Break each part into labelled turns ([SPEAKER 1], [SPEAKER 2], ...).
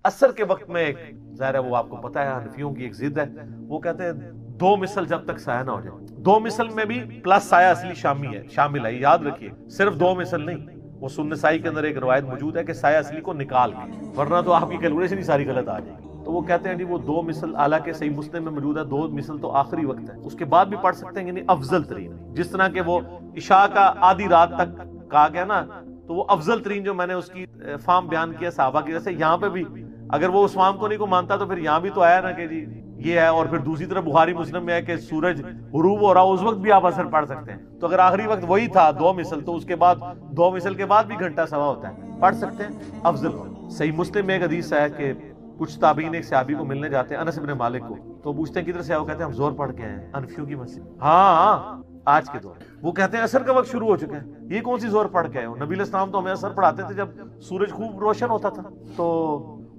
[SPEAKER 1] اثر کے وقت میں ایک ظاہر ہے وہ آپ کو پتا ہے حنفیوں کی ایک ضد ہے، وہ کہتے ہیں 2 مثل جب تک سایہ نہ ہو جائے، 2 مثل میں بھی پلس سایہ اصلی شامل ہے، یاد رکھیے صرف 2 مثل نہیں، وہ سنن نسائی کے اندر ایک روایت موجود ہے کہ سایہ اصلی کو نکال کے، ورنہ تو آپ کی کیلکولیشن ہی ساری غلط آ جائے گی۔ تو وہ کہتے ہیں جی وہ 2 مثل، حالانکہ صحیح مسلم میں موجود ہے 2 مثل تو آخری وقت ہے، اس کے بعد بھی پڑھ سکتے ہیں، یعنی افضل ترین، جس طرح کہ وہ عشاء کا آدھی رات تک کہا گیا نا، تو وہ افضل ترین جو میں نے اس کی فارم بیان کیا صحابہ کی، جیسے یہاں پہ بھی اگر وہ اس فارم کو نہیں کو مانتا تو پھر یہاں بھی تو آیا نا کہ جی یہ ہے، اور پھر دوسری طرف بخاری مسلم میں ہے کہ سورج غروب ہو رہا اس وقت بھی آپ اثر پڑھ سکتے ہیں، تو اگر آخری وقت وہی تھا 2 مثل تو اس کے بعد 2 مثل کے بعد بھی گھنٹہ سوا ہوتا ہے، پڑھ سکتے ہیں افضل ہو۔ صحیح مسلم میں ایک حدیث ہے کہ کچھ تابعین ایک صحابی کو ملنے جاتے ہیں، انس بن مالک کو، تو پوچھتے ہیں کدھر سے آئے، وہ کہتے ہیں ہم زور پڑھ کے آئے ہیں حنفیوں کی مسجد، ہاں آج کے دور وہ کہتے ہیں اثر کا وقت شروع ہو چکا ہے، یہ کون سی زور پڑھ کے آئے ہو، نبی علیہ السلام تو ہمیں اثر پڑھاتے تھے جب سورج خوب روشن ہوتا تھا، تو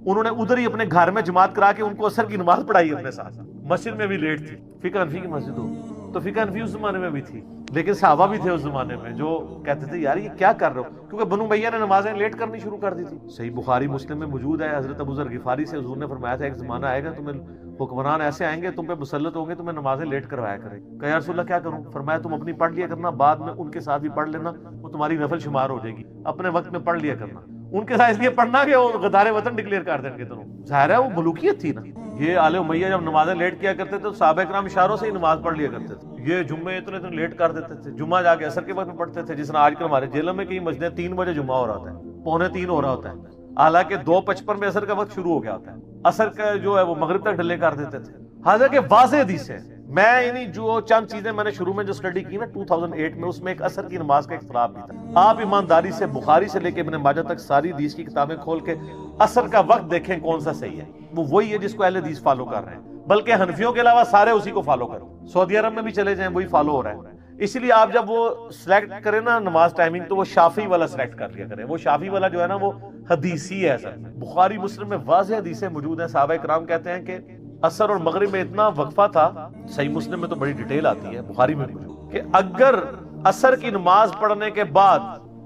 [SPEAKER 1] انہوں نے ادھر ہی اپنے گھر میں جماعت کرا کے ان کو اثر کی نماز پڑھائی اپنے ساتھ، مسجد میں بھی لیٹ تھی، فقہ حنفی کی مسجد ہو تو فقہ حنفی اس زمانے میں بھی تھی، لیکن صحابہ بھی تھے اس زمانے میں جو کہتے تھے یار یہ کیا کر رہے ہو، کیونکہ بنو امیہ نے نمازیں لیٹ کرنی شروع کر دی تھی۔ صحیح بخاری مسلم میں موجود ہے، حضرت ابو ذر غفاری سے حضور نے فرمایا تھا ایک زمانہ آئے گا تمہیں حکمران ایسے آئیں گے تم پہ مسلط ہوں گے، تمہیں نمازیں لیٹ کروایا کریں، کہ یا رسول اللہ کیا کروں، فرمایا تم اپنی پڑھ لیا کرنا، بعد میں ان کے ساتھ بھی پڑھ لینا، وہ تمہاری نفل شمار ہو جائے گی، اپنے وقت میں پڑھ لیا کرنا، ان کے ساتھ اس لیے پڑھنا کہ وہ غدار وطن ڈکلیئر کر دیں گے تمہیں، ظاہر ہے وہ ملوکیت تھی نا، یہ آل امیہ جب نمازیں لیٹ کیا کرتے تھے تو صحابہ کرام اشاروں سے ہی نماز پڑھ لیا کرتے تھے، یہ جمعے اتنے لیٹ کر دیتے تھے، جمعہ جا کے اثر کے وقت میں پڑھتے تھے، جس طرح آج کل ہمارے جیلوں میں کئی مسجدیں 3 بجے جمعہ ہو رہا ہوتا ہے، 2:45 ہو رہا ہوتا ہے، حالانکہ 2:55 میں اثر کا وقت شروع ہو گیا ہوتا ہے، اثر کا جو ہے وہ مغرب تک ڈیلے کر دیتے تھے، حالانکہ واضح حدیث ہے، میں یعنی جو چند چیزیں میں نے شروع میں جو اسٹڈی کی نا 2008 میں، اس میں ایک اثر کی نماز کا اختلاف بھی تھا، آپ ایمانداری سے بخاری سے لے کے ابن ماجہ تک ساری حدیث کی کتابیں کھول کے اثر کا وقت دیکھیں کون سا صحیح ہے، وہ وہی ہے جس کو اہل حدیث فالو کر رہے ہیں، بلکہ حنفیوں کے علاوہ سارے اسی کو فالو کریں، سعودی عرب میں بھی چلے جائیں وہی فالو ہو رہا ہے، اسی لیے آپ جب وہ سلیکٹ کریں نا نماز ٹائمنگ تو وہ شافعی والا سلیکٹ کر لیا کریں، وہ شافعی والا جو ہے نا وہ حدیثی ہے، اصل میں بخاری مسلم میں واضح حدیثیں موجود ہیں، صحابہ کرام کہتے ہیں کہ اثر اور مغرب میں اتنا وقفہ تھا، صحیح مسلم میں تو بڑی ڈیٹیل آتی ہے، بخاری میں موجود، کہ اگر اثر کی نماز پڑھنے کے بعد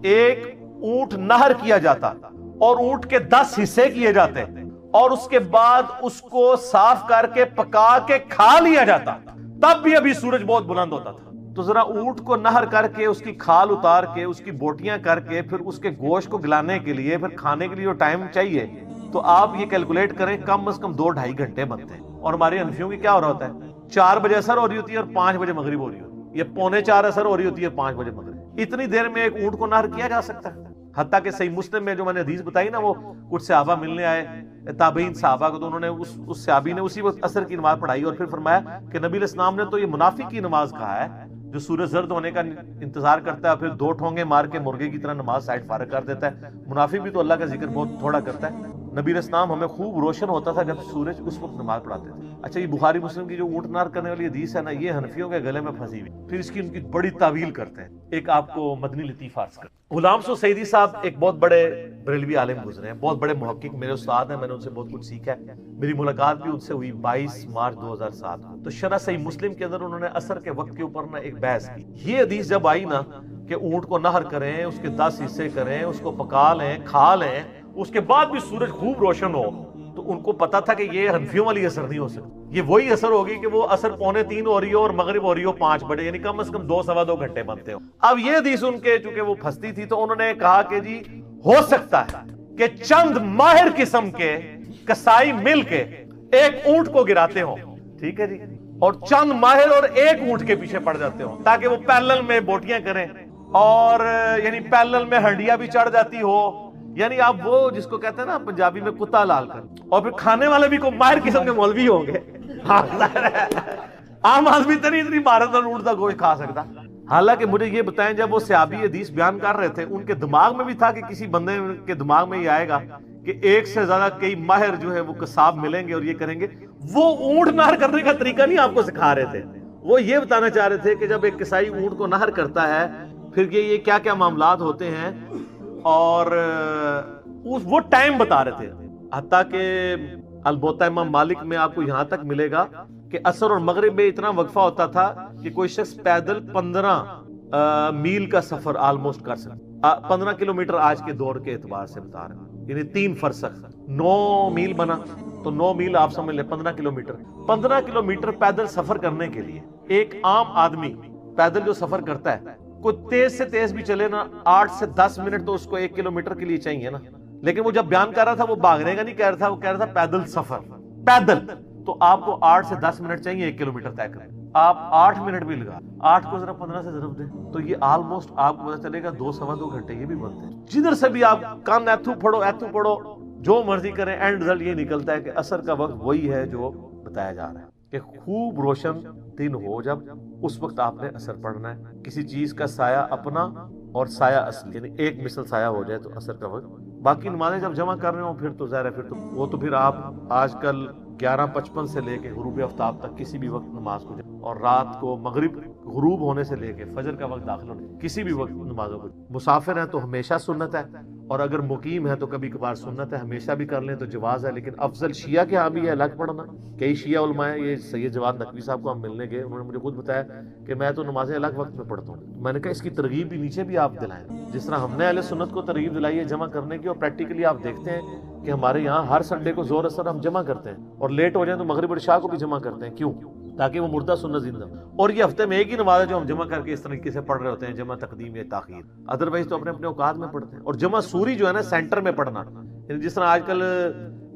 [SPEAKER 1] ایک اونٹ نہر کیا جاتا اور اونٹ کے 10 حصے کیے جاتے اور اس کے بعد اس کو صاف کر کے پکا کے کھا لیا جاتا، تب بھی ابھی سورج بہت بلند ہوتا تھا، تو ذرا اونٹ کو نہر کر کے اس کی کھال اتار کے اس کی بوٹیاں کر کے پھر اس کے گوشت کو گلانے کے لیے پھر کھانے کے لیے جو ٹائم چاہیے، تو آپ یہ کیلکولیٹ کریں کم از کم 2-2.5 گھنٹے بنتے ہیں، اور ہمارے حنفیوں کی کیا ہو رہا ہوتا ہے 4 بجے اثر ہو رہی ہوتی ہے اور 5 بجے مغرب ہو رہی ہوتی ہے، یا 3:45 اثر ہو رہی ہوتی ہے 5 بجے مغرب، اتنی دیر میں ایک اونٹ کو نہر کیا جا سکتا ہے، حتیٰ کہ صحیح مسلم میں جو میں نے حدیث بتائی نا، وہ کچھ صحابہ ملنے آئے تابعین صحابہ کو، تو انہوں نے اس صحابی نے اسی وقت اثر کی نماز پڑھائی اور پھر فرمایا کہ نبی علیہ السلام نے تو یہ منافق کی نماز کہا ہے جو سورج زرد ہونے کا انتظار کرتا ہے، پھر 2 ٹھونگے مار کے مرغے کی طرح نماز سائڈ فارغ کر دیتا ہے، منافق بھی تو اللہ کا ذکر بہت تھوڑا کرتا ہے، نبی علیہ السلام ہمیں خوب روشن ہوتا تھا جب سورج اس وقت نماز پڑھاتے تھے۔ اچھا یہ بخاری مسلم کی جو اونٹ نار کرنے والی حدیث ہے نا، یہ حنفیوں کے گلے میں پھنسی ہوئی، پھر اس کی ان کی بڑی تعویل کرتے ہیں، ایک آپ کو مدنی لطیفہ عرض کرتے ہیں۔ غلام سو سعیدی صاحب ایک بہت بڑے بریلوی عالم گزرے ہیں، بہت بڑے محقق، میرے استاد ہیں، میں نے ان سے بہت کچھ سیکھا ہے، میری ملاقات بھی ان سے ہوئی 22 مارچ 2007 کو، تو شرح صحیح مسلم کے اندر انہوں نے اثر کے وقت کے اوپر نا ایک بحث کی، یہ حدیث جب آئی نا کہ اونٹ کو نہر کریں، اس کے 10 حصے کریں، اس کو پکا لیں کھا لیں، اس کے بعد بھی سورج خوب روشن ہو، تو ان کو پتا تھا کہ یہ حنفیوں والی اثر نہیں ہو سکتی، یہ وہی اثر ہوگی کہ وہ اثر 2:45 ہو رہی ہو اور مغرب ہو رہی ہو 5 بجے، یعنی کم از کم 2-2.25 گھنٹے بنتے ہو۔ اب یہ حدیث ان کے چونکہ وہ پھنستی تھی تو انہوں نے کہا کہ جی ہو سکتا ہے کہ چند ماہر قسم کے کسائی مل کے ایک اونٹ کو گراتے ہوں، ٹھیک ہے جی، اور چند ماہر اور ایک اونٹ کے پیچھے پڑ جاتے ہوں تاکہ وہ پیرلل میں بوٹیاں کریں، اور یعنی پیرلل میں ہنڈیاں بھی چڑھ جاتی ہو، یعنی آپ وہ جس کو کہتے ہیں نا پنجابی میں کتا لال کر، اور پھر کھانے والے بھی کوئی ماہر قسم کے مولوی ہوں گے، عام آدمی اتنی مہارت اور اونٹ کا گوشت کھا سکتا۔ حالانکہ مجھے یہ بتائیں جب وہ صحابی حدیث بیان کر رہے تھے ان کے دماغ میں بھی تھا کہ کسی بندے کے دماغ میں یہ آئے گا کہ ایک سے زیادہ کئی ماہر جو ہے وہ قصاب ملیں گے اور یہ کریں گے، وہ اونٹ نہر کرنے کا طریقہ نہیں آپ کو سکھا رہے تھے، وہ یہ بتانا چاہ رہے تھے کہ جب ایک کسائی اونٹ کو نہر کرتا ہے پھر یہ کیا کیا معاملات ہوتے ہیں، اور وہ ٹائم بتا رہے تھے، حتیٰ کہ البتہ امام مالک میں آپ کو یہاں تک ملے گا کہ عصر اور مغرب میں اتنا وقفہ ہوتا تھا کہ کوئی شخص پیدل 15 میل کا سفر آلموسٹ کر سکتا، 15 کلومیٹر آج کے دور کے اعتبار سے بتا رہے ہیں، یعنی 3 فرسخ 9 میل بنا تو 9 میل آپ سمجھ لیں 15 کلومیٹر. 15 کلومیٹر پیدل سفر کرنے کے لیے ایک عام آدمی پیدل جو سفر کرتا ہے کوئی تیز سے تیز بھی چلے نا 8 سے 10 منٹ تو اس کو 1 کلومیٹر کے لیے چاہیے نا. لیکن وہ جب بیان کر رہا تھا وہ بھاگنے کا نہیں کہہ رہا تھا, وہ کہہ رہا تھا پیدل سفر. پیدل تو آپ کو 8 سے 10 منٹ چاہیے 1 کلومیٹر طے کریں. آپ 8 منٹ بھی لگا, 8 کو ذرا 15 سے ضرب دیں تو یہ آلموسٹ آپ کو پتا چلے گا 2-2.25 گھنٹے یہ بھی بنتے ہیں. جدھر سے بھی آپ کان ایتھو پڑھو جو مرضی کریں, اینڈ رزلٹ یہ نکلتا ہے کہ عصر کا وقت وہی ہے جو بتایا جا رہا ہے کہ خوب روشن دن ہو جب اس وقت آپ نے عصر پڑھنا ہے. کسی چیز کا سایہ اپنا اور سایہ اصلی یعنی ایک مثل سایہ ہو جائے تو عصر کا وقت. باقی نمازیں جب جمع کر رہے ہوں پھر تو ظاہر ہے پھر تو وہ تو پھر آپ آج کل 11:55 سے لے کے غروب آفتاب تک کسی بھی وقت نماز کو, اور رات کو مغرب غروب ہونے سے لے کے فجر کا وقت داخل ہونے کسی بھی وقت نمازوں کو. مسافر ہیں تو ہمیشہ سنت ہے, اور اگر مقیم ہے تو کبھی کبھار سنت ہے. ہمیشہ بھی کر لیں تو جواز ہے, لیکن افضل شیعہ کے ہاں بھی ہے الگ پڑھنا. کئی شیعہ علماء ہیں, یہ سید جواد نقوی صاحب کو ہم ملنے گئے, انہوں نے مجھے خود بتایا کہ میں تو نمازیں الگ وقت میں پڑھتا ہوں. میں نے کہا اس کی ترغیب بھی نیچے بھی آپ دلائیں, جس طرح ہم نے اہل سنت کو ترغیب دلائی ہے جمع کرنے کی, اور پریکٹیکلی آپ دیکھتے ہیں کہ ہمارے یہاں ہر سنڈے کو زور اثر ہم جمع کرتے ہیں, اور لیٹ ہو جائیں تو مغرب اور عشاء کو بھی جمع کرتے ہیں. کیوں؟ تاکہ وہ مردہ سنت زندہ. اور یہ ہفتے میں ایک ہی نماز ہے جو ہم جمع کر کے اس طریقے سے پڑھ رہے ہوتے ہیں, جمع تقدیم یا تاخیر. ادروائز تو اپنے اپنے اوقات میں پڑھتے ہیں. اور جمع سوری جو ہے نا سینٹر میں پڑھنا, یعنی جس طرح آج کل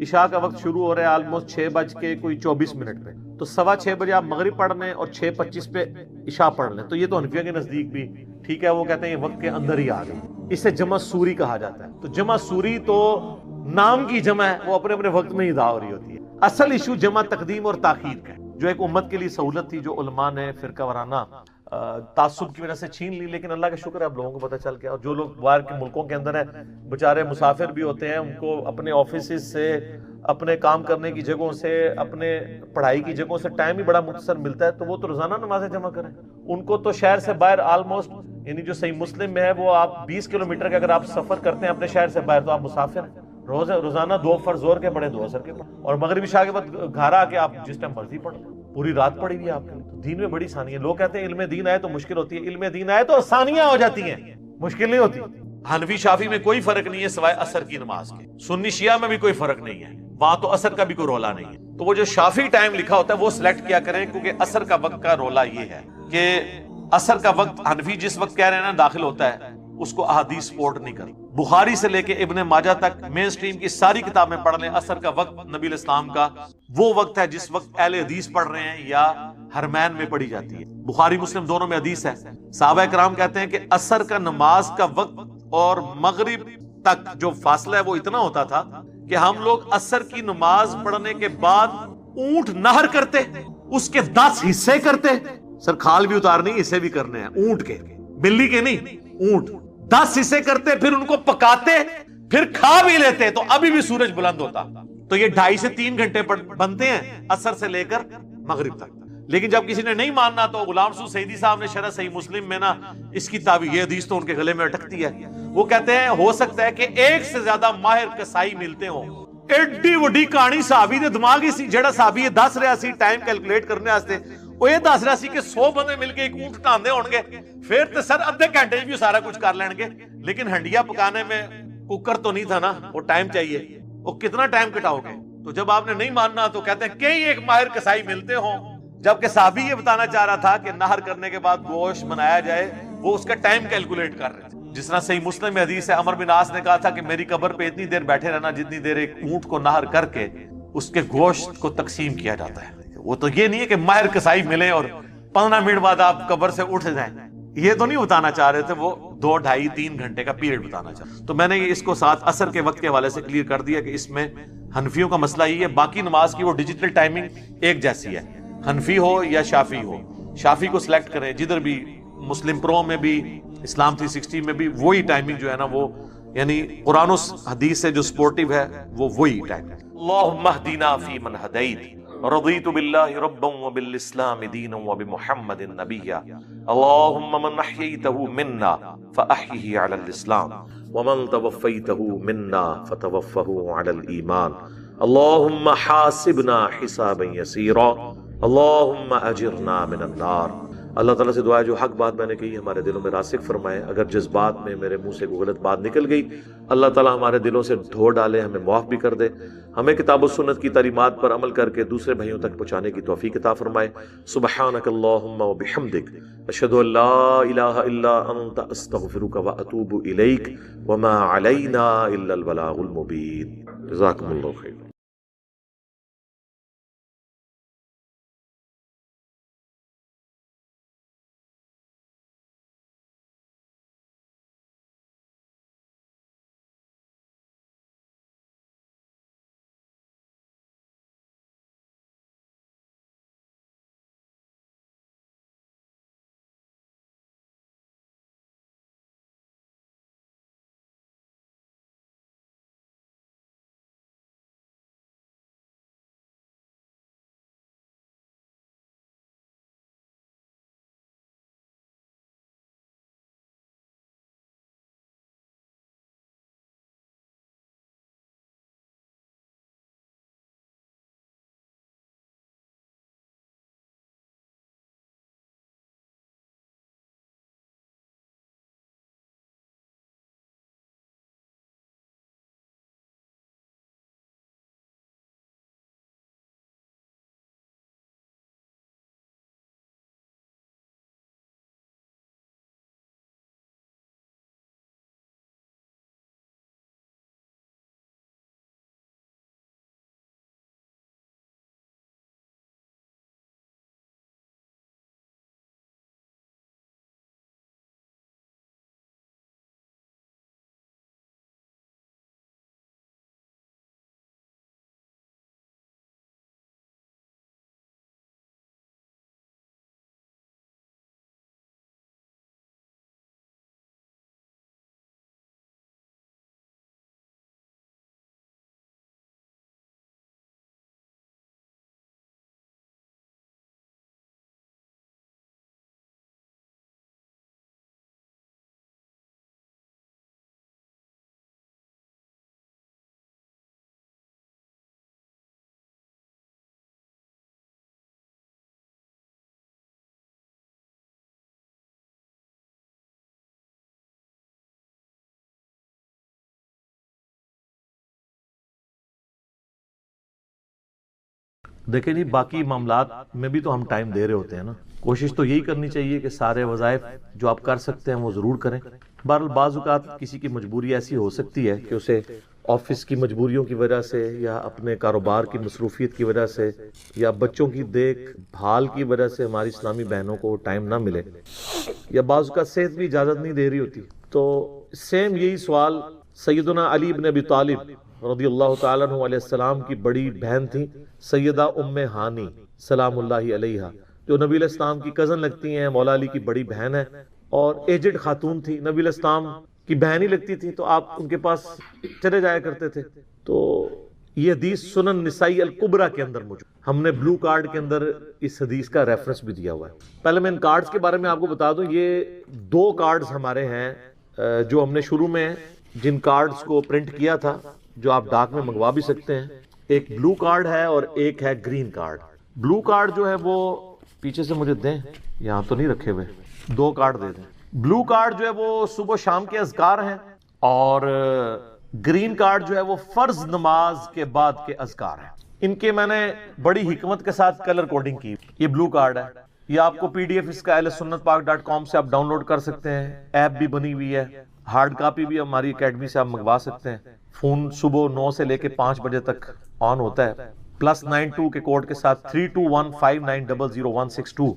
[SPEAKER 1] عشاء کا وقت شروع ہو رہا ہے آلموسٹ 6:24 پہ, تو 6:15 بجے آپ مغرب پڑھ لیں اور 6:25 پہ عشاء پڑھ لیں, تو یہ تو حنفیہ کے نزدیک بھی ٹھیک ہے. وہ کہتے ہیں یہ وقت کے اندر ہی آ گئی, اسے جمع سوری کہا جاتا ہے. تو جمع سوری تو نام کی جمع ہے, وہ اپنے اپنے وقت میں ہی ادا ہو رہی ہوتی ہے. اصل ایشو جمع تقدیم اور تاخیر کا ہے, جو ایک امت کے لیے سہولت تھی, جو علماء نے فرقہ وارانہ تعصب کی وجہ سے چھین لی. لیکن اللہ کا شکر ہے اب لوگوں کو پتہ چل گیا, اور جو لوگ باہر کے ملکوں کے اندر ہیں بیچارے مسافر بھی ہوتے ہیں, ان کو اپنے آفیسز سے, اپنے کام کرنے کی جگہوں سے, اپنے پڑھائی کی جگہوں سے ٹائم ہی بڑا مختصر ملتا ہے, تو وہ تو روزانہ نمازیں جمع کریں. ان کو تو شہر سے باہر آلموسٹ, یعنی جو صحیح مسلم میں ہے وہ آپ 20 کلومیٹر کا اگر آپ سفر کرتے ہیں اپنے شہر سے باہر تو آپ مسافر ہیں. روزانہ 2 فرض زور کے پڑھیں, 2 عصر کے پڑھیں, اور مغرب عشاء کے بعد گھر آ کے آپ جس ٹائم مرضی پڑھ لیں. پوری رات پڑھی ہوئی ہے آپ کے لیے. تو دین میں بڑی آسانی ہے. لوگ کہتے ہیں علم دین آئے تو مشکل ہوتی ہے, علم دین آئے تو آسانیاں ہو جاتی ہیں, مشکل نہیں ہوتی. حنفی شافی میں کوئی فرق نہیں ہے سوائے عصر کی نماز کے. سنی شیعہ میں بھی کوئی فرق نہیں ہے, وہاں تو عصر کا بھی کوئی رولا نہیں ہے. تو وہ جو شافی ٹائم لکھا ہوتا ہے وہ سلیکٹ کیا کریں, کیونکہ عصر کا وقت کا رولا یہ ہے کہ عصر کا وقت حنفی جس وقت کہہ رہے ہیں نا داخل ہوتا ہے, اس کو احادیث سپورٹ نہیں کرتی. بخاری سے لے کے ابن ماجہ تک مین سٹریم کی ساری کتابیں پڑھ لیں, عصر کا وقت نبی الاسلام کا وہ وقت ہے جس وقت اہل حدیث پڑھ رہے ہیں یا حرمین میں پڑھی جاتی ہے. بخاری مسلم دونوں میں حدیث ہے. صحابہ کرام کہتے ہیں کہ عصر کا نماز کا وقت اور مغرب تک جو فاصلہ ہے وہ اتنا ہوتا تھا کہ ہم لوگ عصر کی نماز پڑھنے کے بعد اونٹ نہر کرتے, اس کے 10 حصے کرتے. سر کھال بھی اتارنی, حصے بھی کرنے ہیں اونٹ کے, بلی کے نہیں, اونٹ 10 حصے کرتے, پھر ان کو پکاتے, پھر کھا بھی لیتے, تو ابھی بھی سورج بلند ہوتا. تو یہ 2.5 سے 3 گھنٹے بنتے ہیں عصر سے لے کر مغرب تک. لیکن جب کسی نے نہیں ماننا تو غلام رسول سعیدی صاحب نے شرح صحیح مسلم میں نا اس کی تعبیر, یہ حدیث تو ان کے گلے میں اٹکتی ہے. وہ کہتے ہیں ہو سکتا ہے کہ 1 سے زیادہ ماہر کسائی ملتے ہوں. ایڈی وڈی کہانی صحابی دے دماغ ہی سی, جڑا صحابی یہ دس رہا سی ٹائم کیلکولیٹ کرنے واسطے, وہ یہ دس رہا سی کہ 100 بندے مل کے ایک اونٹ ٹاندے ہون گے, پھر تو سر آدھے گھنٹے بھی سارا کچھ کر لیں گے. لیکن ہنڈیا پکانے میں کوکر تو نہیں تھا نا, وہ ٹائم چاہیے, وہ کتنا ٹائم کٹاؤ گے. تو جب آپ نے نہیں ماننا تو کہتے ہیں کئی ایک ماہر کسائی ملتے ہوں, جبکہ صحابی یہ بتانا چاہ رہا تھا کہ نہر کرنے کے بعد گوشت بنایا جائے, وہ اس کا ٹائم کیلکولیٹ کر رہے تھے. جس طرح صحیح مسلم میں حدیث ہے, عمر بن عاص نے کہا تھا کہ میری قبر پہ اتنی دیر بیٹھے رہنا جتنی دیر ایک اونٹ کو نہر کر کے اس کے گوشت کو تقسیم کیا جاتا ہے. وہ تو یہ نہیں ہے کہ ماہر کسائی ملے اور 15 منٹ بعد آپ قبر سے اٹھ جائیں, یہ تو نہیں بتانا چاہ رہے تھے, وہ 2, 2.5, 3 گھنٹے کا پیریڈ بتانا چاہ رہے. تو میں نے اس کو ساتھ عصر کے وقت کے حوالے سے کلیئر کر دیا کہ اس میں حنفیوں کا مسئلہ یہ ہے. باقی نماز کی وہ ڈیجیٹل ٹائمنگ ایک جیسی ہے, حنفی ہو یا شافی ہو. شافی کو سلیکٹ کریں, جدھر بھی مسلم پرو میں بھی اسلام 360 میں بھی وہی ٹائمنگ جو ہے نا وہ, یعنی قرآن و حدیث سے جو سپورٹیو ہے وہ وہی ٹائم ہے. اللہم اہدنا فی من ہدیت, رضیت باللہ ربا وبالاسلام دینا وبمحمد نبیا. اللہم من احییتہ منا فاحیہ علی الاسلام ومن توفیتہ منا فتوفہ علی الایمان. اللہم حاسبنا حسابا یسیرا, اللہم اجرنا من النار, اللہ تعالیٰ سے دعا ہے جو حق بات میں نے کہی ہمارے دلوں میں راسخ فرمائے، اگر جذبات میں میرے منہ سے کوئی غلط بات نکل گئی اللہ تعالیٰ ہمارے دلوں سے دھو ڈالے، ہمیں معاف بھی کر دے، ہمیں کتاب و سنت کی تعلیمات پر عمل کر کے دوسرے بھائیوں تک پہنچانے کی توفیق عطا فرمائے۔ سبحانک اللہم و بحمدک، اشہد ان لا الہ الا انت، استغفرک و اتوب الیک، وما علینا الا البلاغ المبین۔ جزاکم اللہ خیر۔ دیکھیں جی باقی معاملات میں بھی تو ہم ٹائم دے رہے ہوتے ہیں نا، کوشش تو یہی کرنی چاہیے کہ سارے وظائف جو آپ کر سکتے ہیں وہ ضرور کریں۔ بہرحال بعض اوقات کسی کی مجبوری ایسی ہو سکتی ہے کہ اسے آفس کی مجبوریوں کی وجہ سے یا اپنے کاروبار کی مصروفیت کی وجہ سے یا بچوں کی دیکھ بھال کی وجہ سے ہماری اسلامی بہنوں کو ٹائم نہ ملے، یا بعض اوقات صحت بھی اجازت نہیں دے رہی ہوتی۔ تو سیم یہی سوال سیدنا علی بن ابی طالب رضی اللہ تعالیٰ عنہ علیہ السلام کی بڑی بہن تھی سیدہ ام ہانی سلام اللہ علیہا، جو نبی علیہ السلام کی کزن لگتی ہیں، مولا علی کی بڑی بہن ہے اور ایجڈ خاتون تھی، نبی علیہ السلام کی بہن ہی لگتی تھی، تو آپ ان کے پاس چلے جایا کرتے تھے۔ تو یہ حدیث سنن نسائی الکبریٰ کے اندر موجود، ہم نے بلو کارڈ کے اندر اس حدیث کا ریفرنس بھی دیا ہوا ہے۔ پہلے میں ان کارڈز کے بارے میں آپ کو بتا دوں، یہ 2 کارڈز ہمارے ہیں جو ہم نے شروع میں جن کارڈز کو پرنٹ کیا تھا، جو آپ ڈاک میں منگوا بھی سکتے ہیں۔ ایک بلو کارڈ ہے اور ایک ہے گرین کارڈ۔ بلو کارڈ جو ہے وہ پیچھے سے مجھے دیں، یہاں تو نہیں رکھے ہوئے، 2 کارڈ دے دیں۔ بلو کارڈ جو ہے وہ صبح شام کے اذکار ہیں، اور گرین کارڈ جو ہے وہ فرض نماز کے بعد کے اذکار ہیں۔ ان کے میں نے بڑی حکمت کے ساتھ کلر کوڈنگ کی۔ یہ بلو کارڈ ہے، یہ آپ کو PDF اس کا ahlsunnatpak.com سے آپ ڈاؤن لوڈ کر سکتے ہیں، ایپ بھی بنی ہوئی ہے، ہارڈ کاپی بھی ہماری اکیڈمی سے آپ منگوا سکتے ہیں۔ فون صبح 9 سے لے کے 5 بجے تک آن ہوتا ہے، +92 کے کوڈ کے ساتھ 3215900162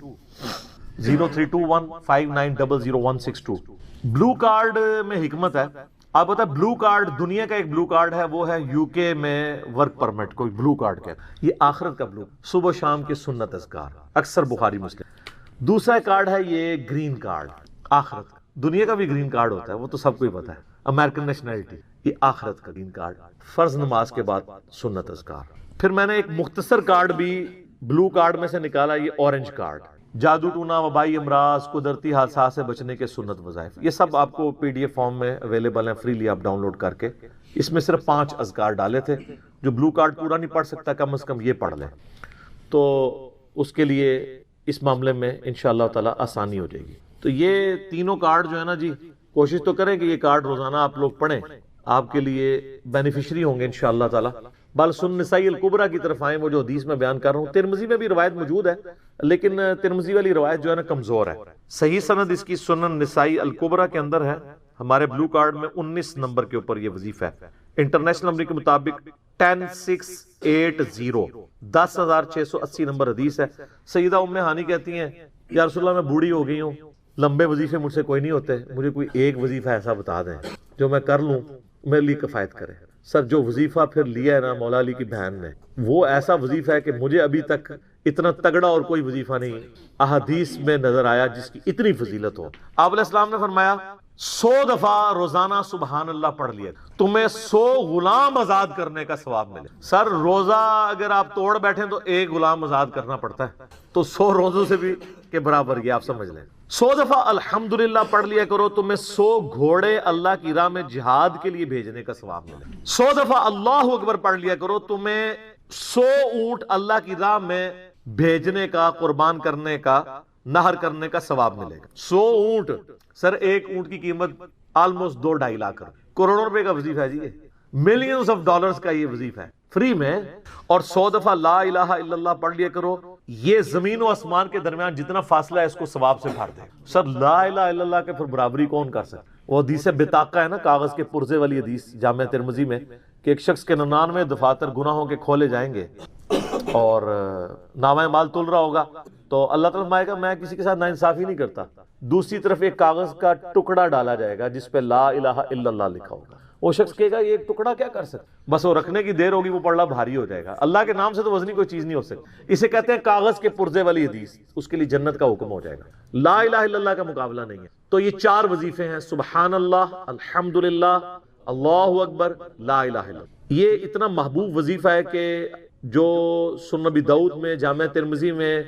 [SPEAKER 1] 032159000162۔ بلو کارڈ میں حکمت ہے، آپ بتا بلو کارڈ دنیا کا ایک بلو کارڈ ہے، وہ ہے UK میں ورک پرمٹ، کوئی بلو کارڈ کہتا ہے، یہ آخرت کا بلو، صبح شام کے سنت اذکار، اکثر بخاری مسلم۔ دوسرا کارڈ ہے یہ گرین کارڈ، آخرت کا، دنیا کا بھی گرین کارڈ ہوتا ہے، وہ تو سب کو ہی پتا ہے، امریکن نیشنلٹی، یہ آخرت کا گرین کارڈ، فرض نماز کے بعد سنت اذکار۔ پھر میں نے ایک مختصر کارڈ بھی بلو کارڈ میں سے نکالا، یہ اورنج کارڈ، جادو ٹونا، وبائی امراض، قدرتی حادثات سے بچنے کے سنت وظائف، یہ سب آپ کو PDF فارم میں اویلیبل ہیں، فریلی آپ ڈاؤن لوڈ کر کے۔ اس میں صرف 5 اذکار ڈالے تھے، جو بلو کارڈ پورا نہیں پڑھ سکتا کم از کم یہ پڑھ لے۔ تو اس کے لیے اس معاملے میں انشاءاللہ تعالی آسانی ہو جائے گی۔ تو یہ تینوں کارڈ جو ہے نا جی، کوشش تو کریں کہ یہ کارڈ روزانہ آپ لوگ پڑھیں، آپ کے لیے بینیفیشری ہوں گے انشاءاللہ تعالی۔ بل سنن نسائی الکبریٰ کی طرف آئیں، وہ جو حدیث میں بیان کر رہا ہوں، ترمذی میں بھی روایت موجود ہے، لیکن ترمذی والی روایت جو ہے نا کمزور ہے۔ صحیح سند اس کی سنن نسائی الکبریٰ کے اندر ہے، ہمارے بلو کارڈ میں 19 نمبر کے اوپر یہ وظیفہ ہے۔ انٹرنیشنل نمبر کے مطابق 10680 10,680 نمبر حدیث ہے۔ سیدہ ام ہانی کہتی ہیں یا رسول اللہ میں بوڑھی ہو گئی ہوں، لمبے وظیفے مجھ سے کوئی نہیں ہوتے، مجھے کوئی ایک وظیفہ ایسا بتا دیں جو میں کر لوں، میرے لیے کفایت کرے۔ سر جو وظیفہ پھر لیا ہے نا مولا علی کی بہن نے، وہ ایسا وظیفہ ہے کہ مجھے ابھی تک اتنا تگڑا اور کوئی وظیفہ نہیں احادیث میں نظر آیا جس کی اتنی فضیلت ہو۔ آپ علیہ السلام نے فرمایا 100 دفعہ روزانہ سبحان اللہ پڑھ لیا، تمہیں 100 غلام آزاد کرنے کا ثواب ملے۔ سر روزہ اگر آپ توڑ بیٹھیں تو ایک غلام آزاد کرنا پڑتا ہے، تو 100 روزوں سے بھی کے برابر یہ آپ سمجھ لیں۔ 100 دفعہ الحمدللہ پڑھ لیا کرو، تمہیں 100 گھوڑے اللہ کی راہ میں جہاد کے لیے بھیجنے کا ثواب ملے۔ 100 دفعہ اللہ اکبر پڑھ لیا کرو، تمہیں 100 اونٹ اللہ کی راہ میں بھیجنے کا، قربان کرنے کا، نہر کرنے کا ثواب ملے گا۔ 100 اونٹ، سر ایک اونٹ کی قیمت آلموسٹ 2-2.5 لاکھ کروڑوں روپے کا وظیفہ ہے جی، یہ ملینز آف ڈالرز کا یہ وظیفہ ہے فری میں۔ اور 100 دفعہ لا الہ الا اللہ پڑھ لیا کرو، یہ زمین و آسمان کے درمیان جتنا فاصلہ ہے اس کو ثواب سے بھر دے۔ سر لا الہ الا اللہ کے پھر برابری کون کر سکتا؟ وہ حدیث بطاقہ ہے نا، کاغذ کے پرزے والی حدیث جامع ترمذی میں، کہ ایک شخص کے 99 دفاتر گناہوں کے کھولے جائیں گے اور نامہ مال تل رہا ہوگا، تو اللہ تعالیٰ فرمائے گا میں کسی کے ساتھ ناانصافی نہیں کرتا۔ دوسری طرف ایک کاغذ کا ٹکڑا ڈالا جائے گا جس پہ لا الہ الا اللہ لکھا ہوگا۔ وہ شخص کہے گا یہ ایک ٹکڑا کیا کر سکتا، بس وہ رکھنے کی دیر ہوگی، وہ پڑھنا بھاری ہو جائے گا۔ اللہ کے نام سے تو وزنی کوئی چیز نہیں ہو سکتی، اسے کہتے ہیں کاغذ کے پرزے والی حدیث، اس کے لیے جنت کا حکم ہو جائے گا۔ لا الہ الا اللہ کا مقابلہ نہیں ہے۔ تو یہ 4 وظیفے ہیں، سبحان اللہ، الحمدللہ، اللہ اکبر، لا الہ الا اللہ۔ یہ اتنا محبوب وظیفہ ہے کہ جو سنن نبی داؤد میں، جامع ترمذی میں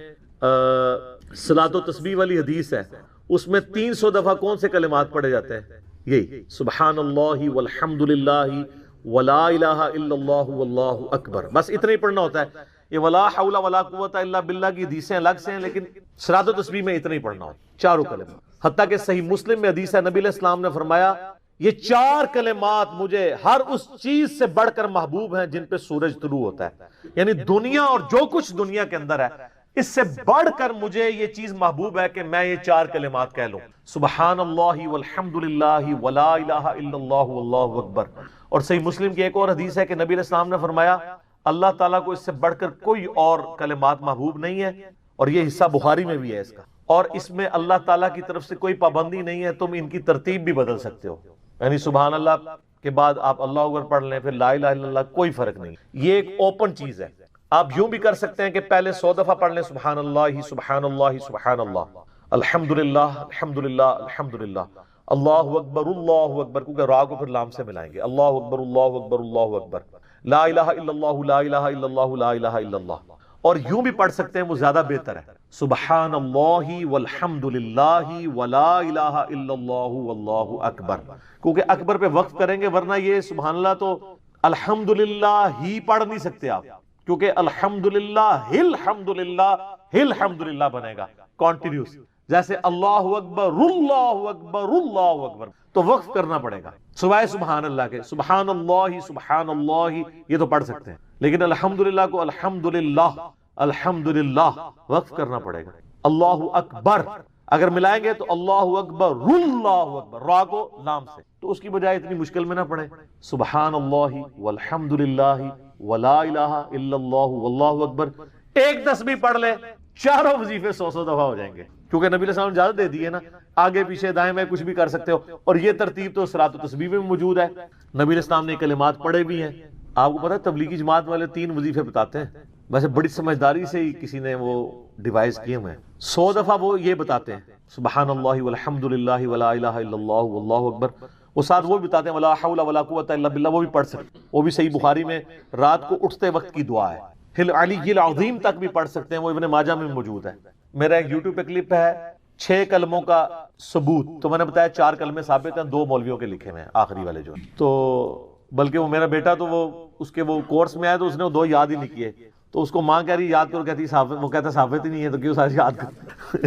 [SPEAKER 1] صلاۃ و تسبیح والی حدیث ہے، اس میں 300 دفعہ کون سے کلمات پڑھے جاتے ہیں؟ یہی سبحان اللہ والحمد للہ ولا الہ الا اللہ واللہ اکبر، بس اتنا ہی پڑھنا ہوتا ہے۔ یہ ولا حول ولا قوت الا باللہ کی حدیثیں الگ سے ہیں، لیکن صلاۃ و تسبیح میں اتنا ہی پڑھنا ہوتا ہے، 4 کلمات۔ حتیٰ کہ صحیح مسلم میں حدیث ہے، نبی علیہ السلام نے فرمایا یہ 4 کلمات مجھے ہر اس چیز سے بڑھ کر محبوب ہیں جن پہ سورج طلوع ہوتا ہے، یعنی دنیا اور جو کچھ دنیا کے اندر ہے اس سے بڑھ کر مجھے یہ چیز محبوب ہے کہ میں یہ 4 کلمات کہہ لوں، سبحان اللہ والحمد للہ ولا الہ الا اللہ واللہ اکبر۔ اور صحیح مسلم کی ایک اور حدیث ہے کہ نبی علیہ السلام نے فرمایا اللہ تعالیٰ کو اس سے بڑھ کر کوئی اور کلمات محبوب نہیں ہے، اور یہ حصہ بخاری میں بھی ہے اس کا، اور اس میں اللہ تعالیٰ کی طرف سے کوئی پابندی نہیں ہے، تم ان کی ترتیب بھی بدل سکتے ہو، یعنی سبحان اللہ کے بعد آپ اللہ اکبر پڑھ لیں، پھر لا الہ الا اللہ، کوئی فرق نہیں۔ یہ ایک اوپن چیز ہے، آپ یوں بھی کر سکتے ہیں کہ پہلے 100 دفعہ پڑھ لیں سبحان اللہ سبحان اللہ سبحان اللہ، الحمدللہ الحمدللہ الحمدللہ، اللہ اکبر، کیونکہ را کو پھر لام سے ملائیں گے، اللہ اکبر اللہ اکبر اللہ اکبر، لا الہ الا اللہ لا الہ الا اللہ لا الہ الا اللہ۔ اور یوں بھی پڑھ سکتے ہیں، وہ زیادہ بہتر ہے، سبحان اللہ والحمدللہ ولا الہ الا اللہ واللہ اکبر، کیونکہ اکبر پہ وقف کریں گے، ورنہ یہ سبحان اللہ تو الحمدللہ ہی پڑھ نہیں سکتے آپ، کیونکہ الحمدللہ الحمدللہ بنے گا کانٹینیوس، جیسے اللہ اکبر اللہ اکبر اللہ اکبر، تو وقف کرنا پڑے گا سوائے سبحان اللہ کے۔ سبحان اللہ یہ تو پڑھ سکتے ہیں، لیکن الحمدللہ کو الحمدللہ وقف کرنا پڑے گا۔ اللہ اکبر اگر ملائیں گے تو اللہ اکبر را کو لام سے، تو اس کی بجائے اتنی مشکل میں نہ پڑھیں، سبحان اللہ والحمدللہ ولا الہ الا اللہ واللہ اکبر، ایک تسبیح پڑھ لے، 4 وظیفے 100 دفعہ ہو جائیں گے، کیونکہ نبی علیہ السلام نے اجازت دے دی ہے نا، آگے پیچھے دائیں بائیں کچھ بھی کر سکتے ہو، اور یہ ترتیب تو صلاۃ و تسبیح میں موجود ہے، نبی علیہ السلام نے کلمات پڑھے بھی ہیں۔ آپ کو پتہ ہے تبلیغی جماعت والے 3 وظیفے بتاتے ہیں، ویسے بڑی سمجھداری سے ہی کسی نے وہ ڈیوائز کیے ہوئے ہیں، 100 دفعہ وہ یہ بتاتے ہیں سبحان اللہ والحمد للہ ولا الہ الا اللہ واللہ اکبر، وہ ساتھ وہ بھی بتاتے ہیں ولا حول ولا قوت الا باللہ، وہ بھی پڑھ سکتے ہیں، وہ بھی صحیح بخاری میں رات کو اٹھتے وقت کی دعا ہے، العلی العظیم تک بھی پڑھ سکتے ہیں، وہ ابن ماجہ میں موجود ہے۔ میرا ایک یوٹیوب پہ کلپ ہے 6 کلموں کا ثبوت، تو میں نے بتایا 4 کلمے ثابت ہیں، 2 مولویوں کے لکھے ہوئے ہیں آخری والے جو، تو بلکہ وہ میرا بیٹا تو وہ اس کے وہ کورس میں آیا تو اس نے وہ 2 یاد ہی نہیں کیے، تو اس کو ماں کہہ رہی یاد کرو، کہتی وہ کہتا ثابت ہی نہیں ہے تو کیوں ساری یاد کرو.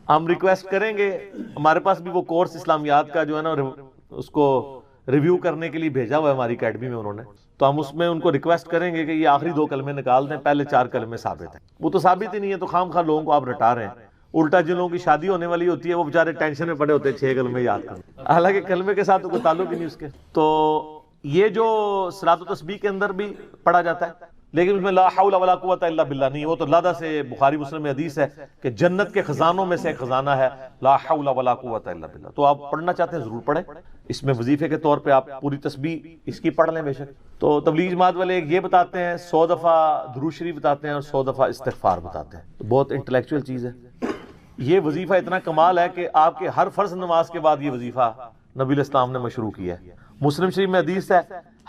[SPEAKER 1] ہم ریکویسٹ کریں گے، ہمارے پاس بھی وہ کورس اسلامیات کا جو ہے نا اس کو ریویو کرنے کے لیے بھیجا ہوا ہے ہماری اکیڈمی میں انہوں نے، تو ہم اس میں ان کو ریکویسٹ کریں گے کہ یہ آخری 2 کلمے نکال دیں، پہلے 4 کلمے ثابت ہیں. وہ تو ثابت ہی نہیں ہے تو خام خواہ لوگوں کو آپ رٹا رہے ہیں. الٹا جن لوگوں کی شادی ہونے والی ہوتی ہے وہ بیچارے ٹینشن میں پڑے ہوتے ہیں 6 کلمے یاد کریں، حالانکہ کلمے کے ساتھ کوئی تعلق ہی نہیں اس کے. تو یہ جو صلاۃ و تسبیح کے اندر بھی پڑھا جاتا ہے، لیکن اس میں لا حول ولا قوت الا باللہ نہیں. وہ تو لادہ سے بخاری مسلم میں حدیث ہے کہ جنت کے خزانوں میں سے ایک خزانہ ہے لا حول ولا قوت الا باللہ. تو آپ پڑھنا چاہتے ہیں ضرور پڑھیں. اس میں وظیفے کے طور پہ آپ پوری تسبیح اس کی پڑھ لیں بے شک. تو تبلیغ جماعت والے یہ بتاتے ہیں 100 دفعہ درود شریف بتاتے ہیں اور 100 دفعہ استغفار بتاتے ہیں. تو بہت انٹلیکچوئل چیز ہے. یہ وظیفہ اتنا کمال ہے کہ آپ کے ہر فرض نماز کے بعد یہ وظیفہ نبی علیہ السلام نے مشروع کیا ہے. مسلم شریف میں حدیث ہے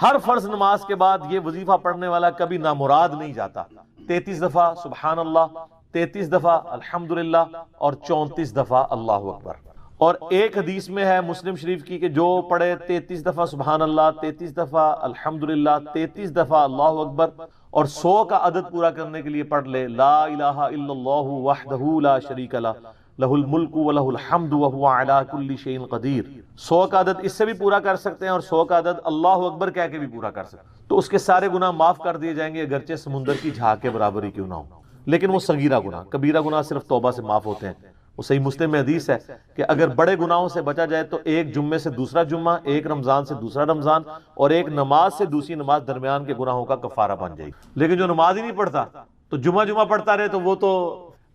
[SPEAKER 1] ہر فرض نماز کے بعد یہ وظیفہ پڑھنے والا کبھی نامراد نہیں جاتا. 33 دفعہ سبحان اللہ، 33 دفعہ الحمدللہ اور 34 دفعہ اللہ اکبر. اور ایک حدیث میں ہے مسلم شریف کی کہ جو پڑھے 33 دفعہ سبحان اللہ، 33 دفعہ الحمدللہ، 33 دفعہ اللہ اکبر اور 100 کا عدد پورا کرنے کے لیے پڑھ لے لا الہ الا اللہ وحدہ لا شریک لہ لہ الملک ولہ الحمد وہو علی کل شیء قدیر. 100 کا عدد اس سے بھی پورا کر سکتے ہیں اور 100 کا عدد اللہ اکبر کہہ کے بھی پورا کر سکتے ہیں تو اس کے سارے گناہ معاف کر دیے جائیں گے، اگرچہ سمندر کی جھاگ کے برابر ہی کیوں نہ ہو. لیکن وہ صغیرہ گناہ، کبیرہ گناہ صرف توبہ سے معاف ہوتے ہیں. وہ صحیح مسلم میں حدیث ہے کہ اگر بڑے گناہوں سے بچا جائے تو ایک جمعے سے دوسرا جمعہ، ایک رمضان سے دوسرا رمضان اور ایک نماز سے دوسری نماز درمیان کے گناہوں کا کفارہ بن جائے گی. لیکن جو نماز ہی نہیں پڑھتا تو جمعہ پڑھتا رہے تو وہ تو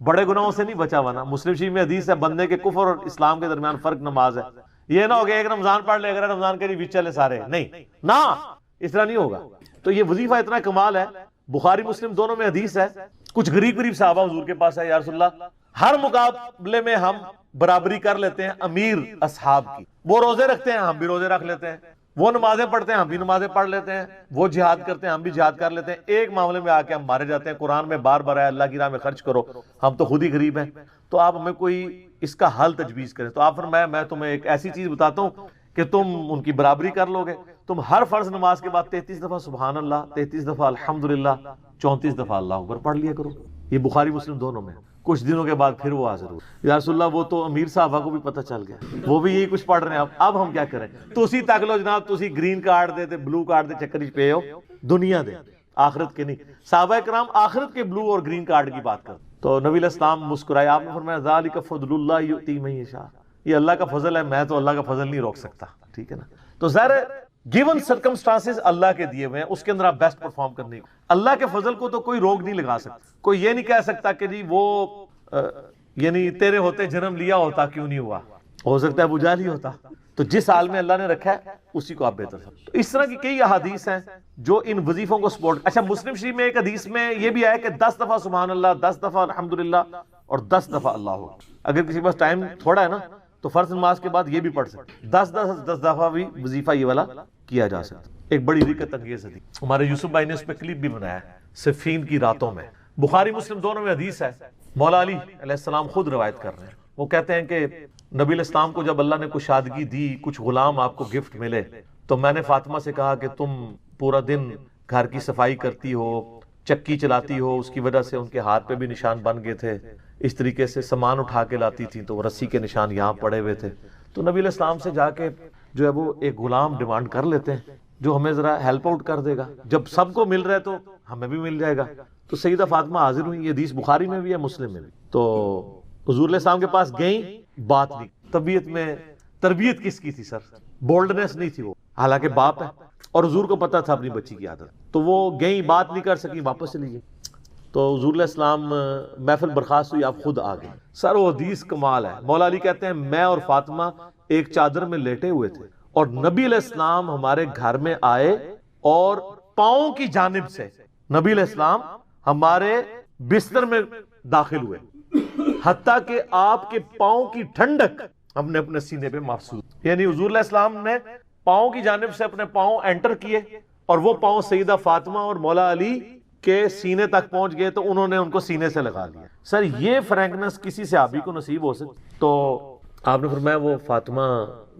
[SPEAKER 1] بڑے گناہوں سے نہیں بچا ہوا نا. مسلم شریف میں حدیث ہے بندے کے کفر اور اسلام کے درمیان فرق نماز ہے. یہ نہ ہو کہ ایک رمضان پڑھ لے اگر رمضان کے لیے چلے سارے، نہیں نہ اس طرح نہیں ہوگا. تو یہ وظیفہ اتنا کمال ہے، بخاری مسلم دونوں میں حدیث ہے. کچھ غریب صحابہ حضور کے پاس ہے، یا رسول اللہ ہر مقابلے میں ہم برابری کر لیتے ہیں امیر اصحاب کی. وہ روزے رکھتے ہیں ہم بھی روزے رکھ لیتے ہیں، وہ نمازیں پڑھتے ہیں ہم بھی نمازیں پڑھ لیتے ہیں، وہ جہاد کرتے ہیں ہم بھی جہاد کر لیتے ہیں. ایک معاملے میں آ کے ہم مارے جاتے ہیں. قرآن میں بار بار ہے اللہ کی راہ میں خرچ کرو، ہم تو خود ہی غریب ہیں. تو آپ ہمیں کوئی اس کا حل تجویز کریں. تو آپ فرمایا میں تمہیں ایک ایسی چیز بتاتا ہوں کہ تم ان کی برابری کر لو گے. تم ہر فرض نماز کے بعد 33 دفعہ سبحان اللہ، 33 دفعہ الحمدللہ، 34 دفعہ اللہ اکبر پڑھ لیا کرو. یہ بخاری مسلم دونوں میں. کچھ دنوں کے بعد پھر وہ حاضر ہو، یا رسول اللہ وہ تو امیر صحابہ کو بھی پتہ چل گیا، وہ بھی یہی کچھ پڑھ رہے ہیں. اب ہم کیا کریں؟ تسی تک لو جناب، تسی گرین کارڈ دے تے بلو کارڈ دے چکر پہ ہو، دنیا دے آخرت کے نہیں. صحابہ کرام آخرت کے بلو اور گرین کارڈ کی بات کر. تو نبی علیہ السلام مسکرائے، آپ نے فرمایا ذالک فضل اللہ یؤتی من یشاء، یہ اللہ کا فضل ہے، میں تو اللہ کا فضل نہیں روک سکتا. ٹھیک ہے نا. تو ظاہر گیون سرکمسٹانسز اللہ کے دیے ہوئے ہیں، اس کے اندر آپ بیسٹ پرفارم کرنے کو. اللہ کے فضل کو تو کوئی روک نہیں لگا سکتا. کوئی یہ نہیں کہہ سکتا کہ جی وہ یعنی تیرے ہوتے جنم لیا ہوتا کیوں نہیں ہوا، ہو سکتا ہے ابو جہل ہی ہوتا. تو جس حال میں اللہ نے رکھا ہے اسی کو آپ بہتر سمجھیں. تو اس طرح کی کئی احادیث ہیں جو ان وظیفوں کو سپورٹ. اچھا مسلم شریف میں ایک حدیث میں یہ بھی آیا کہ 10 دفعہ سبحان اللہ، 10 دفعہ الحمدللہ اور 10 دفعہ اللہ اکبر. اگر کسی کے پاس ٹائم تھوڑا ہے نا تو فرض نماز کے بعد یہ بھی پڑھ سکتے. 10 دفعہ بھی وظیفہ یہ والا کیا جا سکتا. ایک بڑی رکت انگیز حدیث ہمارے یوسف بھائی نے اس پہ کلپ بھی بنایا ہے، صفین کی راتوں میں. بخاری مسلم دونوں میں حدیث ہے. مولا علی علیہ السلام خود روایت کر رہے ہیں. وہ کہتے ہیں کہ نبی علیہ السلام کو جب اللہ نے کشادگی دی، کچھ غلام آپ کو گفٹ ملے، تو میں نے فاطمہ سے کہا کہ تم پورا دن گھر کی صفائی کرتی ہو، چکی چلاتی ہو، اس کی وجہ سے ان کے ہاتھ پہ بھی نشان بن گئے تھے. اس طریقے سے سامان اٹھا کے لاتی تھی تو وہ رسی کے نشان یہاں پڑے ہوئے تھے. تو نبی علیہ السلام سے جا کے جو ہے وہ ایک غلام ڈیمانڈ کر لیتے ہیں جو ہمیں ذرا ہیلپ آؤٹ کر دے گا. جب سب کو مل رہا ہے تو ہمیں بھی مل جائے گا. تو سیدہ فاطمہ حاضر ہوئی. یہ حدیث بخاری میں بھی ہے، مسلم میں بھی. تو حضور علیہ السلام کے پاس گئیں، بات نہیں. طبیعت میں تربیت کس کی تھی سر؟ بولڈنس نہیں تھی وہ، حالانکہ باپ ہے اور حضور کو پتا تھا اپنی بچی کی عادت. تو وہ گئیں، بات نہیں کر سکی، واپس چلی گئی. تو حضور علیہ السلام محفل برخاست ہوئی، آپ خود آ گئے. سر وہ حدیث کمال ہے. مولا علی کہتے ہیں میں اور فاطمہ ایک چادر میں لیٹے ہوئے تھے اور نبی علیہ السلام ہمارے گھر میں آئے اور پاؤں کی جانب سے نبی علیہ السلام ہمارے بستر میں داخل ہوئے، حتیٰ کہ آپ کے پاؤں کی ٹھنڈک ہم نے اپنے سینے پہ محسوس. یعنی حضور علیہ السلام نے پاؤں کی جانب سے اپنے پاؤں انٹر کیے اور وہ پاؤں سیدہ فاطمہ اور مولا علی کے سینے تک پہنچ گئے تو انہوں نے ان کو سینے سے لگا لیا. سر یہ فرینکنس کسی صحابی کو نصیب ہو سکتی؟ تو آپ نے فرمایا وہ فاطمہ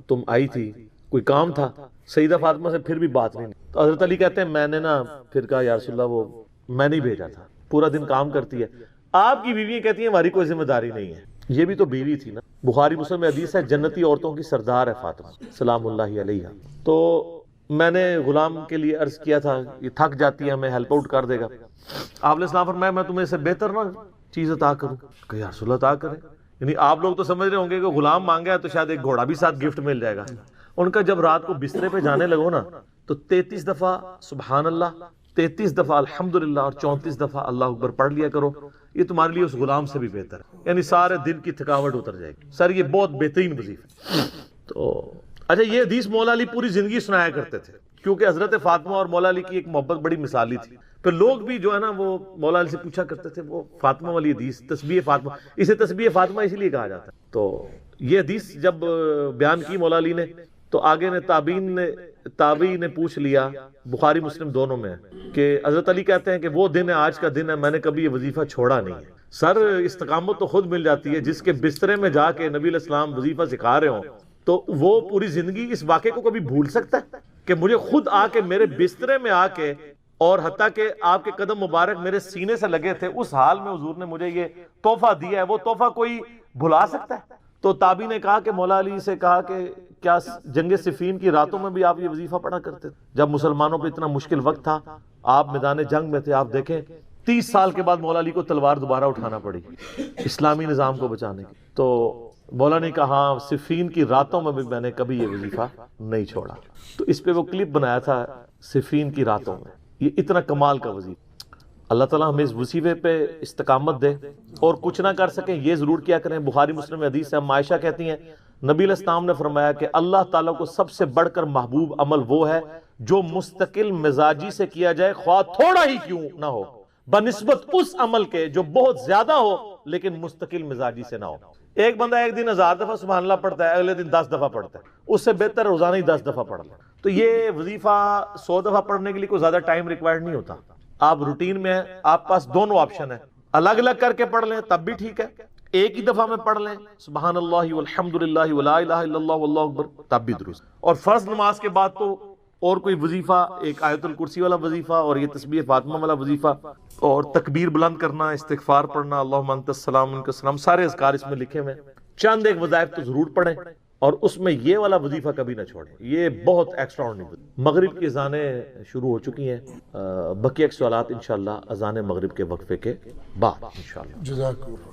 [SPEAKER 1] تم آئی تھی، کوئی کام تھا؟ سیدہ فاطمہ سے پھر بھی بات نہیں. تو حضرت علی کہتے ہیں میں نے نا پھر کہا یا رسول اللہ وہ میں نہیں بھیجا تھا, پورا دن کام کرتی ہے. آپ کی بیوی کہتی ہیں ہماری کوئی ذمہ داری نہیں ہے. یہ بھی تو بیوی تھی نا. بخاری مسلم میں حدیث ہے جنتی عورتوں کی سردار ہے فاطمہ سلام اللہ علیہا. تو میں نے غلام کے لیے عرض کیا تھا یہ تھک جاتی ہے ہمیں ہیلپ آؤٹ کر دے گا. آپ علیہ السلام فرمایا میں تمہیں سے بہتر نہ چیز عطا کروں. کہ یا رسول اللہ عطا کریں. یعنی آپ لوگ تو سمجھ رہے ہوں گے کہ غلام مانگا ہے تو شاید ایک گھوڑا بھی ساتھ گفٹ مل جائے گا. ان کا جب رات کو بسترے پہ جانے لگو نا تو 33 دفعہ سبحان اللہ, 33 دفعہ الحمدللہ اور 34 دفعہ اللہ اکبر پڑھ لیا کرو. یہ تمہارے لیے اس غلام سے بھی بہتر ہے. یعنی سارے دن کی تھکاوٹ اتر جائے گی. سر یہ بہت بہترین وظیفہ ہے. تو اچھا یہ حدیث مولا علی پوری زندگی سنایا کرتے تھے کیونکہ حضرت فاطمہ اور مولا علی کی ایک محبت بڑی مثالی تھی. پھر لوگ بھی جو ہے نا وہ مولا علی سے پوچھا کرتے تھے وہ فاطمہ والی حدیث تسبیح فاطمہ, اسے تسبیح فاطمہ اس لیے کہا جاتا ہے. تو یہ حدیث جب بیان کی مولا علی نے تو آگے نے تابعین نے پوچھ لیا, بخاری مسلم دونوں میں کہ حضرت علی کہتے ہیں کہ وہ دن ہے آج کا دن ہے, میں نے کبھی یہ وظیفہ چھوڑا نہیں ہے. سر استقامت تو خود مل جاتی ہے. جس کے بسترے میں جا کے نبی علیہ السلام وظیفہ سکھا رہے ہوں تو وہ پوری زندگی اس واقعے کو کبھی بھول سکتا ہے کہ مجھے خود آ کے میرے بسترے میں آ کے, اور حتیٰ کہ آپ کے قدم مبارک میرے سینے سے لگے تھے, اس حال میں حضور نے مجھے یہ تحفہ دیا ہے, وہ تحفہ کوئی بھلا سکتا ہے؟ تو تابعی نے کہا کہ مولا علی سے کہا کہ کیا جنگ صفین کی راتوں میں بھی آپ یہ وظیفہ پڑھا کرتے تھے جب مسلمانوں پہ اتنا مشکل وقت تھا, آپ میدان جنگ میں تھے. آپ دیکھیں 30 سال کے بعد مولا علی کو تلوار دوبارہ اٹھانا پڑی اسلامی نظام کو بچانے کی. تو مولا نے کہا ہاں صفین کی راتوں میں بھی میں نے کبھی یہ وظیفہ نہیں چھوڑا. تو اس پہ وہ کلپ بنایا تھا صفین کی راتوں میں. یہ اتنا کمال کا وظیفہ. اللہ تعالیٰ ہمیں اس وظیفے پہ استقامت دے, اور کچھ نہ کر سکیں یہ ضرور کیا کریں. بخاری مسلم میں حدیث ہے, عائشہ کہتی ہیں نبی علیہ السلام نے فرمایا کہ اللہ تعالیٰ کو سب سے بڑھ کر محبوب عمل وہ ہے جو مستقل مزاجی سے کیا جائے خواہ تھوڑا ہی کیوں نہ ہو, بنسبت اس عمل کے جو بہت زیادہ ہو لیکن مستقل مزاجی سے نہ ہو. ایک بندہ ایک دن 1000 دفعہ سبحان اللہ پڑھتا ہے, اگلے دن 10 دفعہ پڑھتا ہے, اس سے بہتر روزانہ ہی 10 دفعہ پڑھ لیں. تو یہ وظیفہ 100 دفعہ پڑھنے کے لیے کوئی زیادہ ٹائم ریکوائرڈ نہیں ہوتا. آپ روٹین میں ہیں, آپ پاس دونوں آپشن ہیں, الگ الگ کر کے پڑھ لیں تب بھی ٹھیک ہے, ایک ہی دفعہ میں پڑھ لیں سبحان اللہ والحمدللہ ولا الہ الا اللہ واللہ اکبر تب بھی درست. اور فرض نماز کے بعد تو اور کوئی وظیفہ, ایک آیت الکرسی والا وظیفہ اور یہ تسبیح فاطمہ والا وظیفہ اور تکبیر بلند کرنا, استغفار پڑھنا, اللہم انت السلام منک السلام, سارے اذکار اس میں لکھے ہوئے ہیں. چند ایک وظائف تو ضرور پڑھیں اور اس میں یہ والا وظیفہ کبھی نہ چھوڑیں. یہ بہت ایکسٹرا آرڈنری. مغرب کی اذانیں شروع ہو چکی ہیں, بقیہ سوالات انشاءاللہ اذان مغرب کے وقفے کے بعد انشاءاللہ.
[SPEAKER 2] جزاک اللہ.